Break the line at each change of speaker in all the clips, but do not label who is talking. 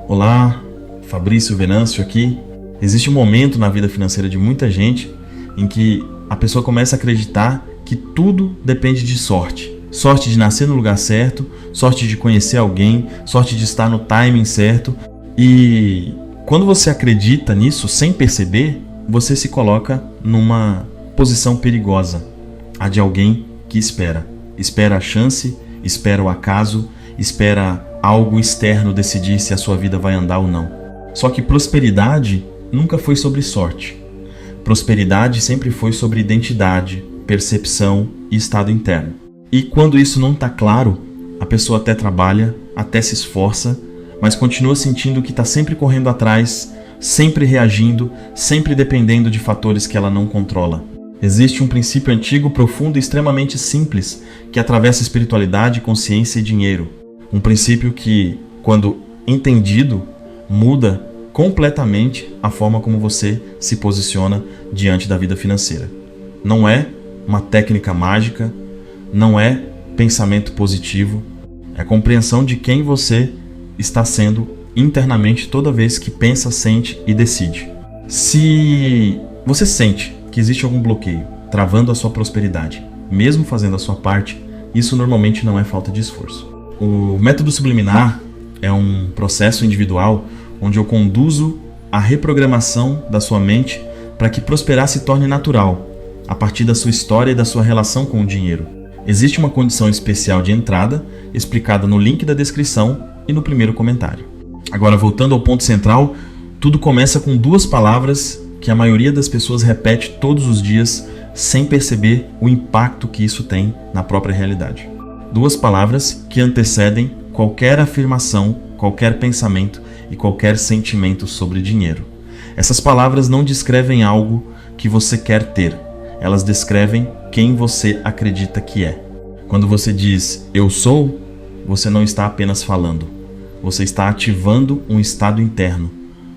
Olá, Fabrício Venâncio aqui. Existe um momento na vida financeira de muita gente em que a pessoa começa a acreditar que tudo depende de sorte. Sorte de nascer no lugar certo, sorte de conhecer alguém, sorte de estar no timing certo. E quando você acredita nisso sem perceber, você se coloca numa posição perigosa, a de alguém que espera. Espera a chance, espera o acaso, espera algo externo decidir se a sua vida vai andar ou não. Só que prosperidade nunca foi sobre sorte. Prosperidade sempre foi sobre identidade, percepção e estado interno. E quando isso não está claro, a pessoa até trabalha, até se esforça, mas continua sentindo que está sempre correndo atrás, sempre reagindo, sempre dependendo de fatores que ela não controla. Existe um princípio antigo, profundo e extremamente simples que atravessa espiritualidade, consciência e dinheiro. Um princípio que, quando entendido, muda completamente a forma como você se posiciona diante da vida financeira. Não é uma técnica mágica, não é pensamento positivo, é a compreensão de quem você está sendo internamente toda vez que pensa, sente e decide. Se você sente que existe algum bloqueio travando a sua prosperidade, mesmo fazendo a sua parte, isso normalmente não é falta de esforço. O método subliminar é um processo individual onde eu conduzo a reprogramação da sua mente para que prosperar se torne natural, a partir da sua história e da sua relação com o dinheiro. Existe uma condição especial de entrada, explicada no link da descrição e no primeiro comentário. Agora, voltando ao ponto central, tudo começa com duas palavras que a maioria das pessoas repete todos os dias sem perceber o impacto que isso tem na própria realidade. Duas palavras que antecedem qualquer afirmação, qualquer pensamento e qualquer sentimento sobre dinheiro. Essas palavras não descrevem algo que você quer ter, elas descrevem quem você acredita que é. Quando você diz "eu sou", você não está apenas falando, você está ativando um estado interno,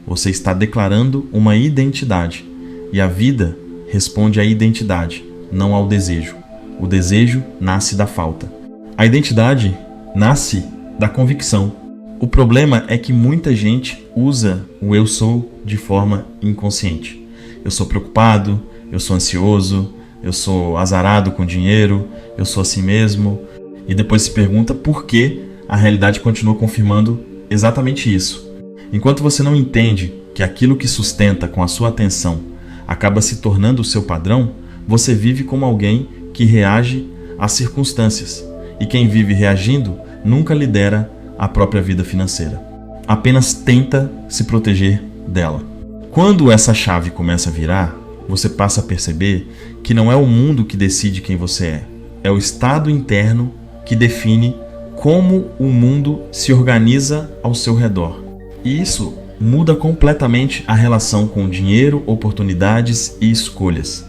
você está declarando uma identidade, e a vida responde à identidade, não ao desejo. O desejo nasce da falta. A identidade nasce da convicção. O problema é que muita gente usa o "eu sou" de forma inconsciente. Eu sou preocupado, eu sou ansioso, eu sou azarado com dinheiro, eu sou assim mesmo. E depois se pergunta por que a realidade continua confirmando exatamente isso. Enquanto você não entende que aquilo que sustenta com a sua atenção acaba se tornando o seu padrão, você vive como alguém que reage às circunstâncias. E quem vive reagindo nunca lidera a própria vida financeira. Apenas tenta se proteger dela. Quando essa chave começa a virar, você passa a perceber que não é o mundo que decide quem você é. É o estado interno que define como o mundo se organiza ao seu redor. E isso muda completamente a relação com dinheiro, oportunidades e escolhas.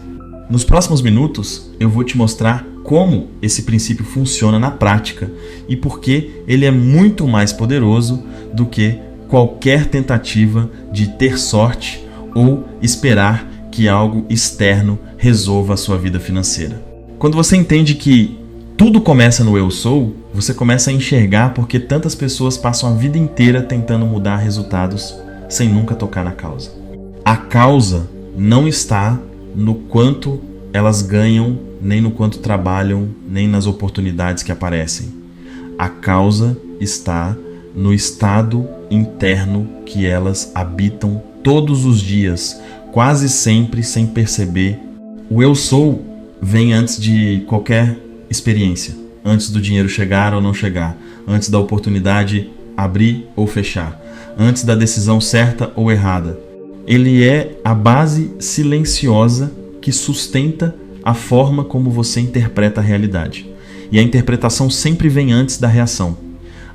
Nos próximos minutos, eu vou te mostrar como esse princípio funciona na prática e por que ele é muito mais poderoso do que qualquer tentativa de ter sorte ou esperar que algo externo resolva a sua vida financeira. Quando você entende que tudo começa no "eu sou", você começa a enxergar porque tantas pessoas passam a vida inteira tentando mudar resultados sem nunca tocar na causa. A causa não está no quanto elas ganham, nem no quanto trabalham, nem nas oportunidades que aparecem. A causa está no estado interno que elas habitam todos os dias, quase sempre sem perceber. O "eu sou" vem antes de qualquer experiência, antes do dinheiro chegar ou não chegar, antes da oportunidade abrir ou fechar, antes da decisão certa ou errada. Ele é a base silenciosa que sustenta a forma como você interpreta a realidade. E a interpretação sempre vem antes da reação.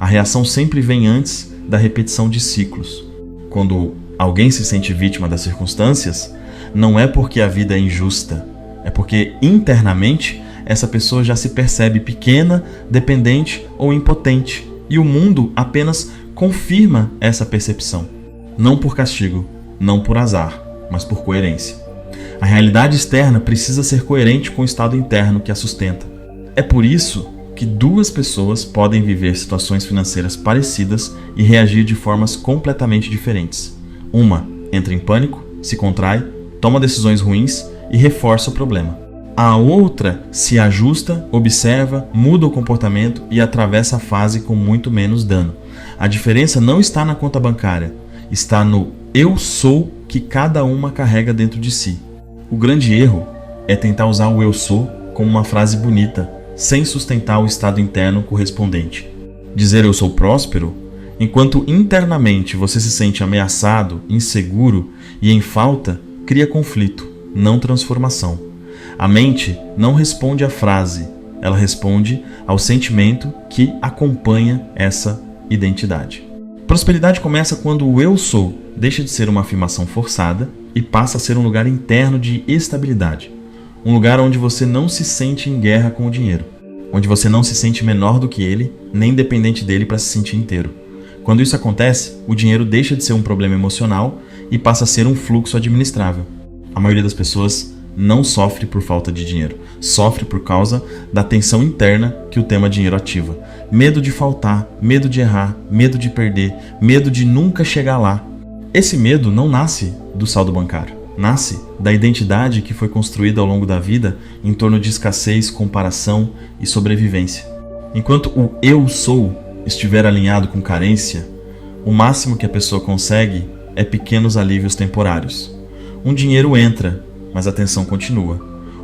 A reação sempre vem antes da repetição de ciclos. Quando alguém se sente vítima das circunstâncias, não é porque a vida é injusta, é porque internamente essa pessoa já se percebe pequena, dependente ou impotente, e o mundo apenas confirma essa percepção. Não por castigo, não por azar, mas por coerência. A realidade externa precisa ser coerente com o estado interno que a sustenta. É por isso que duas pessoas podem viver situações financeiras parecidas e reagir de formas completamente diferentes. Uma entra em pânico, se contrai, toma decisões ruins e reforça o problema. A outra se ajusta, observa, muda o comportamento e atravessa a fase com muito menos dano. A diferença não está na conta bancária, está no eu sou que cada uma carrega dentro de si. O grande erro é tentar usar o eu sou como uma frase bonita, sem sustentar o estado interno correspondente. Dizer eu sou próspero, enquanto internamente você se sente ameaçado, inseguro e em falta, cria conflito, não transformação. A mente não responde à frase, ela responde ao sentimento que acompanha essa identidade. Prosperidade começa quando o eu sou deixa de ser uma afirmação forçada e passa a ser um lugar interno de estabilidade. Um lugar onde você não se sente em guerra com o dinheiro, onde você não se sente menor do que ele, nem dependente dele para se sentir inteiro. Quando isso acontece, o dinheiro deixa de ser um problema emocional e passa a ser um fluxo administrável. A maioria das pessoas não sofre por falta de dinheiro, sofre por causa da tensão interna que o tema dinheiro ativa. Medo de faltar, medo de errar, medo de perder, medo de nunca chegar lá. Esse medo não nasce do saldo bancário, nasce da identidade que foi construída ao longo da vida em torno de escassez, comparação e sobrevivência. Enquanto o eu sou estiver alinhado com carência, o máximo que a pessoa consegue é pequenos alívios temporários. Um dinheiro entra, mas a tensão continua.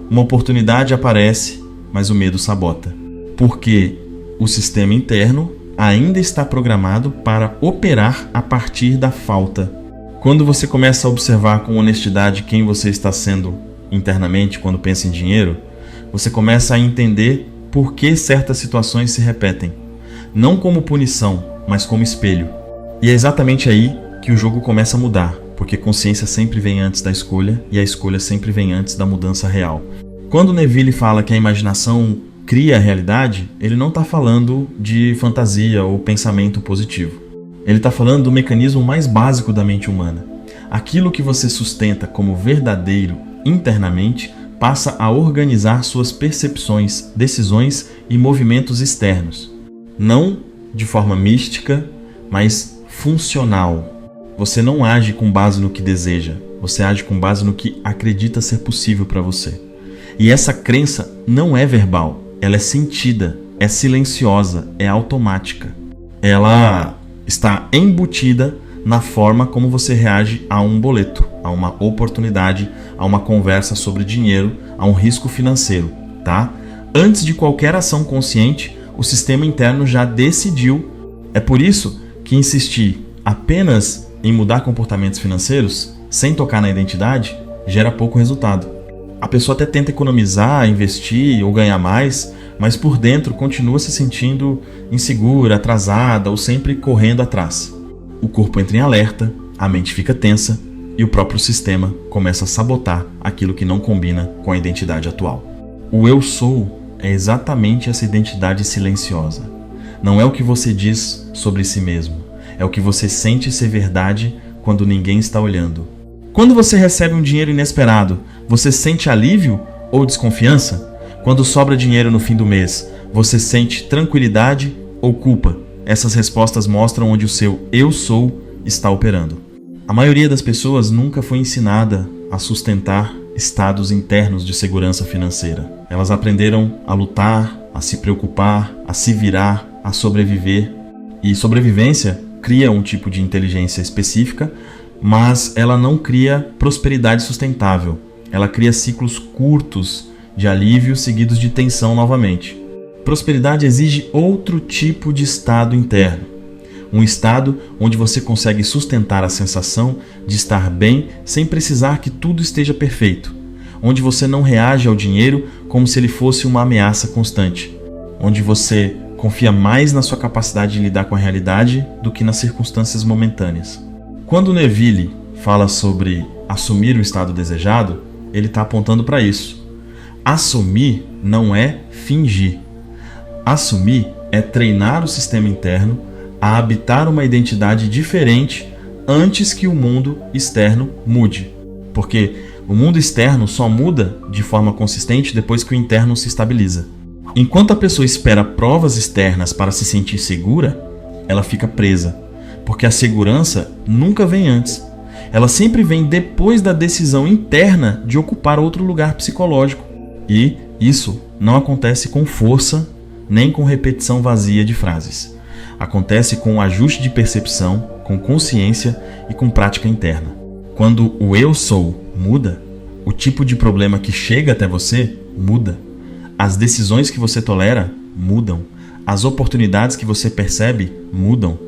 Uma oportunidade aparece, mas o medo sabota. Porque o sistema interno ainda está programado para operar a partir da falta. Quando você começa a observar com honestidade quem você está sendo internamente quando pensa em dinheiro, você começa a entender por que certas situações se repetem. Não como punição, mas como espelho. E é exatamente aí que o jogo começa a mudar, porque consciência sempre vem antes da escolha e a escolha sempre vem antes da mudança real. Quando Neville fala que a imaginação cria a realidade, ele não está falando de fantasia ou pensamento positivo. Ele está falando do mecanismo mais básico da mente humana. Aquilo que você sustenta como verdadeiro internamente passa a organizar suas percepções, decisões e movimentos externos. Não de forma mística, mas funcional. Você não age com base no que deseja, você age com base no que acredita ser possível para você. E essa crença não é verbal, ela é sentida, é silenciosa, é automática. Ela está embutida na forma como você reage a um boleto, a uma oportunidade, a uma conversa sobre dinheiro, a um risco financeiro, tá? Antes de qualquer ação consciente, o sistema interno já decidiu. É por isso que insistir apenas em mudar comportamentos financeiros, sem tocar na identidade, gera pouco resultado. A pessoa até tenta economizar, investir ou ganhar mais, mas por dentro continua se sentindo insegura, atrasada ou sempre correndo atrás. O corpo entra em alerta, a mente fica tensa e o próprio sistema começa a sabotar aquilo que não combina com a identidade atual. O eu sou é exatamente essa identidade silenciosa. Não é o que você diz sobre si mesmo, é o que você sente ser verdade quando ninguém está olhando. Quando você recebe um dinheiro inesperado, você sente alívio ou desconfiança? Quando sobra dinheiro no fim do mês, você sente tranquilidade ou culpa? Essas respostas mostram onde o seu eu sou está operando. A maioria das pessoas nunca foi ensinada a sustentar estados internos de segurança financeira. Elas aprenderam a lutar, a se preocupar, a se virar, a sobreviver. E sobrevivência cria um tipo de inteligência específica, mas ela não cria prosperidade sustentável. Ela cria ciclos curtos de alívio seguidos de tensão novamente. Prosperidade exige outro tipo de estado interno. Um estado onde você consegue sustentar a sensação de estar bem sem precisar que tudo esteja perfeito. Onde você não reage ao dinheiro como se ele fosse uma ameaça constante. Onde você confia mais na sua capacidade de lidar com a realidade do que nas circunstâncias momentâneas. Quando Neville fala sobre assumir o estado desejado, ele está apontando para isso. Assumir não é fingir. Assumir é treinar o sistema interno a habitar uma identidade diferente antes que o mundo externo mude. Porque o mundo externo só muda de forma consistente depois que o interno se estabiliza. Enquanto a pessoa espera provas externas para se sentir segura, ela fica presa, porque a segurança nunca vem antes. Ela sempre vem depois da decisão interna de ocupar outro lugar psicológico. E isso não acontece com força, nem com repetição vazia de frases. Acontece com um ajuste de percepção, com consciência e com prática interna. Quando o eu sou muda, o tipo de problema que chega até você muda. As decisões que você tolera mudam. As oportunidades que você percebe mudam.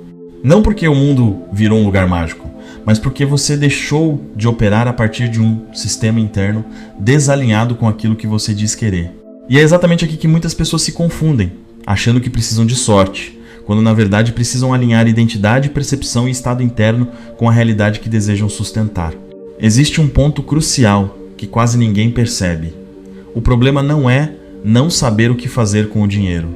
Não porque o mundo virou um lugar mágico, mas porque você deixou de operar a partir de um sistema interno desalinhado com aquilo que você diz querer. E é exatamente aqui que muitas pessoas se confundem, achando que precisam de sorte, quando na verdade precisam alinhar identidade, percepção e estado interno com a realidade que desejam sustentar. Existe um ponto crucial que quase ninguém percebe. O problema não é não saber o que fazer com o dinheiro.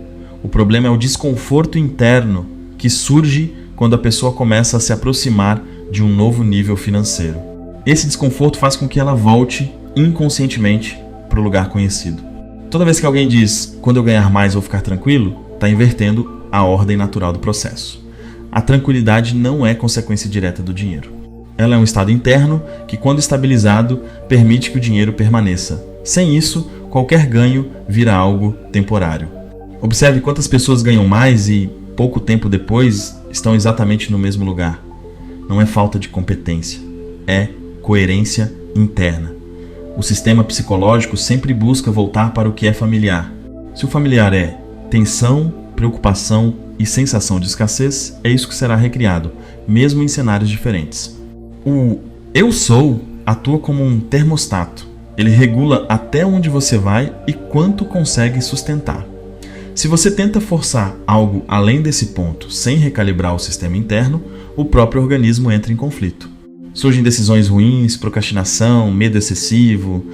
O problema é o desconforto interno que surge quando a pessoa começa a se aproximar de um novo nível financeiro. Esse desconforto faz com que ela volte inconscientemente para o lugar conhecido. Toda vez que alguém diz, quando eu ganhar mais vou ficar tranquilo, está invertendo a ordem natural do processo. A tranquilidade não é consequência direta do dinheiro. Ela é um estado interno que, quando estabilizado, permite que o dinheiro permaneça. Sem isso, qualquer ganho vira algo temporário. Observe quantas pessoas ganham mais e, pouco tempo depois, estão exatamente no mesmo lugar. Não é falta de competência, é coerência interna. O sistema psicológico sempre busca voltar para o que é familiar. Se o familiar é tensão, preocupação e sensação de escassez, é isso que será recriado, mesmo em cenários diferentes. O eu sou atua como um termostato. Ele regula até onde você vai e quanto consegue sustentar. Se você tenta forçar algo além desse ponto sem recalibrar o sistema interno, o próprio organismo entra em conflito. Surgem decisões ruins, procrastinação, medo excessivo,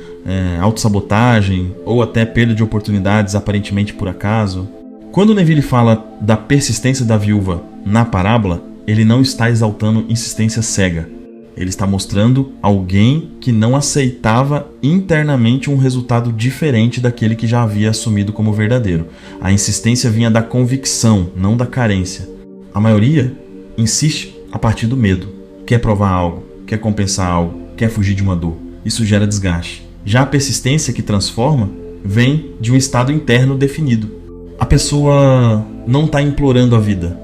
autossabotagem ou até perda de oportunidades aparentemente por acaso. Quando Neville fala da persistência da viúva na parábola, ele não está exaltando insistência cega. Ele está mostrando alguém que não aceitava internamente um resultado diferente daquele que já havia assumido como verdadeiro. A insistência vinha da convicção, não da carência. A maioria insiste a partir do medo. Quer provar algo, quer compensar algo, quer fugir de uma dor. Isso gera desgaste. Já a persistência que transforma vem de um estado interno definido. A pessoa não está implorando a vida.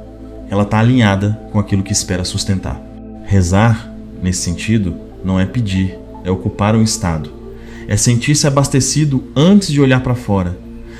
Ela está alinhada com aquilo que espera sustentar. Rezar, nesse sentido, não é pedir, é ocupar um estado. É sentir-se abastecido antes de olhar para fora.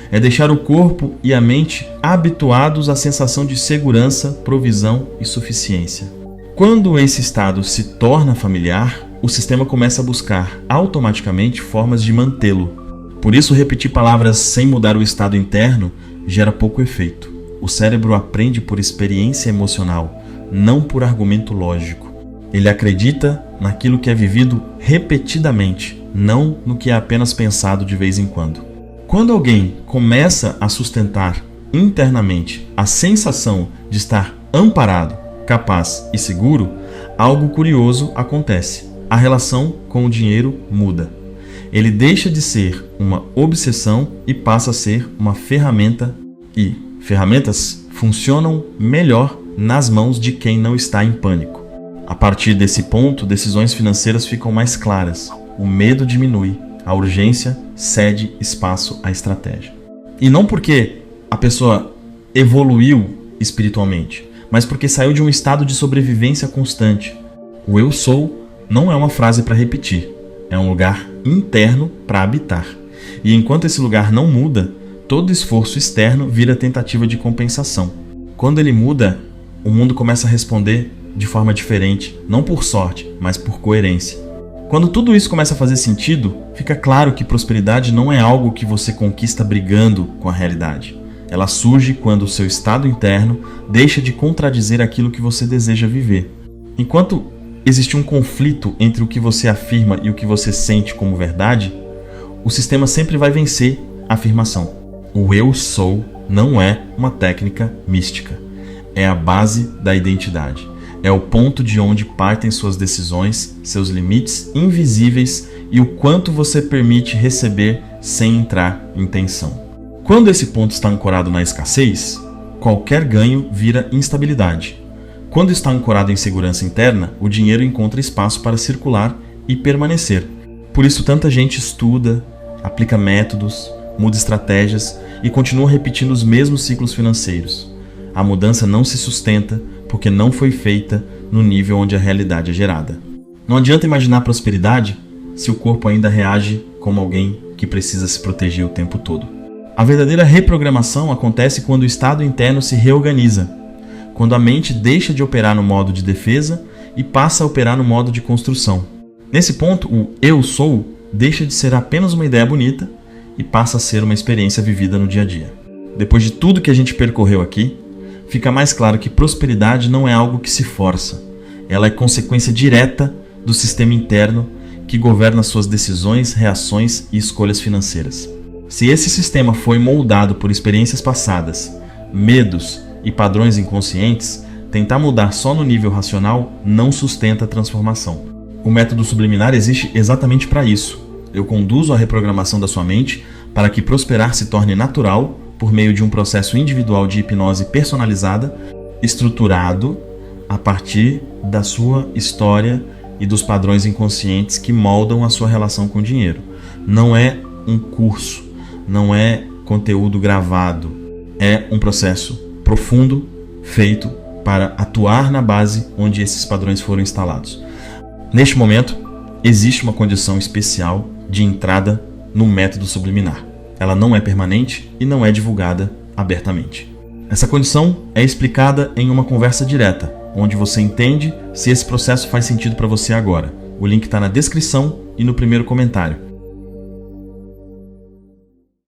É deixar o corpo e a mente habituados à sensação de segurança, provisão e suficiência. Quando esse estado se torna familiar, o sistema começa a buscar automaticamente formas de mantê-lo. Por isso, repetir palavras sem mudar o estado interno gera pouco efeito. O cérebro aprende por experiência emocional, não por argumento lógico. Ele acredita naquilo que é vivido repetidamente, não no que é apenas pensado de vez em quando. Quando alguém começa a sustentar internamente a sensação de estar amparado, capaz e seguro, algo curioso acontece. A relação com o dinheiro muda. Ele deixa de ser uma obsessão e passa a ser uma ferramenta. E ferramentas funcionam melhor nas mãos de quem não está em pânico. A partir desse ponto, decisões financeiras ficam mais claras. O medo diminui. A urgência cede espaço à estratégia. E não porque a pessoa evoluiu espiritualmente, mas porque saiu de um estado de sobrevivência constante. O eu sou não é uma frase para repetir, é um lugar interno para habitar. E enquanto esse lugar não muda, todo esforço externo vira tentativa de compensação. Quando ele muda, o mundo começa a responder de forma diferente, não por sorte, mas por coerência. Quando tudo isso começa a fazer sentido, fica claro que prosperidade não é algo que você conquista brigando com a realidade. Ela surge quando o seu estado interno deixa de contradizer aquilo que você deseja viver. Enquanto existe um conflito entre o que você afirma e o que você sente como verdade, o sistema sempre vai vencer a afirmação. O eu sou não é uma técnica mística. É a base da identidade. É o ponto de onde partem suas decisões, seus limites invisíveis e o quanto você permite receber sem entrar em tensão. Quando esse ponto está ancorado na escassez, qualquer ganho vira instabilidade. Quando está ancorado em segurança interna, o dinheiro encontra espaço para circular e permanecer. Por isso tanta gente estuda, aplica métodos, muda estratégias e continua repetindo os mesmos ciclos financeiros. A mudança não se sustenta porque não foi feita no nível onde a realidade é gerada. Não adianta imaginar prosperidade se o corpo ainda reage como alguém que precisa se proteger o tempo todo. A verdadeira reprogramação acontece quando o estado interno se reorganiza, quando a mente deixa de operar no modo de defesa e passa a operar no modo de construção. Nesse ponto, o eu sou deixa de ser apenas uma ideia bonita e passa a ser uma experiência vivida no dia a dia. Depois de tudo que a gente percorreu aqui, fica mais claro que prosperidade não é algo que se força. Ela é consequência direta do sistema interno que governa suas decisões, reações e escolhas financeiras. Se esse sistema foi moldado por experiências passadas, medos e padrões inconscientes, tentar mudar só no nível racional não sustenta a transformação. O método subliminar existe exatamente para isso. Eu conduzo a reprogramação da sua mente para que prosperar se torne natural por meio de um processo individual de hipnose personalizada, estruturado a partir da sua história e dos padrões inconscientes que moldam a sua relação com o dinheiro. Não é um curso, não é conteúdo gravado, é um processo profundo feito para atuar na base onde esses padrões foram instalados. Neste momento, existe uma condição especial de entrada no método subliminar. Ela não é permanente e não é divulgada abertamente. Essa condição é explicada em uma conversa direta, onde você entende se esse processo faz sentido para você agora. O link está na descrição e no primeiro comentário.